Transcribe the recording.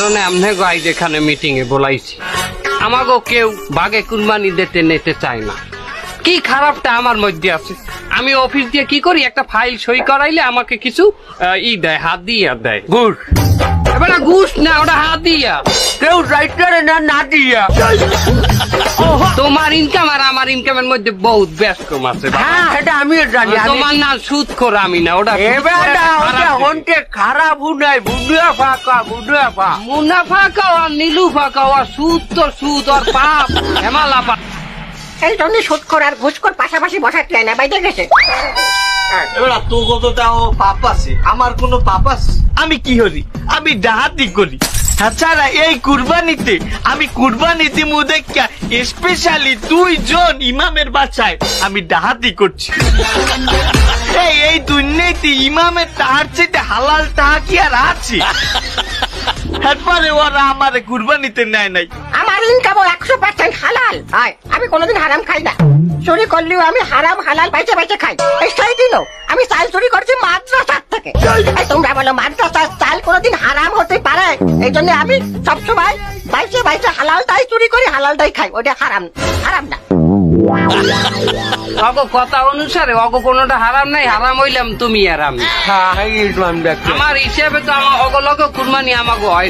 কারণে আমনে গাইজ এখানে মিটিং এ বলাইছি। আমাগো কেউ বাগে কুরবানি নিতে চায় না। কি খারাপটা আমার মধ্যে আছে? আমি অফিস দিয়ে কি করি, একটা ফাইল সই করাইলে আমাকে কিছু দেয়, হাত দিয়া দেয় ঘুষ। এবার ঘুষ না, ওটা হাত দিয়া। কেউ রাইটারে না দিয়া। তোমার ইনকাম আর আমার ইনকামের মধ্যে বহুত ব্যস্ত আছে। হ্যাঁ এটা আমি জানি। তোমার না সুদ খোর, আমি না। ওটা হন্টে খারাপ হুনাই মুনাফা খাও আর নীলুফা খাও, আর সুদ তো সুদ আর পাপ হেমালা পাপ। এই জন্য সুদখোর আর ঘুষখোর পাশাপাশি বসার প্ল্যান বাইরে গেছে। এবার তোর কত পাপ আছে, আমার কোনো পাপ আছে? আমি কি করি? আমি ডাহাতি করি। তাছাড়া এই কুরবানিতে আমি কুরবানিতে মুদেরকে স্পেশালি 2 জন ইমামের বাসায় আমি ডাহাতি করছি। এই দুনিয়াতে ইমামের তাহার চেয়ে হালাল তাহা কি আর আছে? এরপরে ওরা আমার কুরবানিতে নেয় নাই। আমার ইনকামও 100% হালাল। আমি কোনোদিন হারাম খাই না। চুরি করলেও আমি হারাম হালাল বাইচে খাই। সেই দিনও আমি চাল চুরি করছি মাদ্রাসার থেকে। তোমরা বলো মাদ্রাসার চাল কোনোদিন হারাম হতে পারে? এই জন্য আমি সবসময় বাইচে হালালটাই চুরি করি, হালালটাই খাই। ওটা হারাম না। অগো কথা অনুসারে অগো কোনোটা হারাম নাই। হারাম হইলাম তুমি আর আমি। আমার হিসেবে তো আমার অগলগ কুরবানি আমাকে হয়।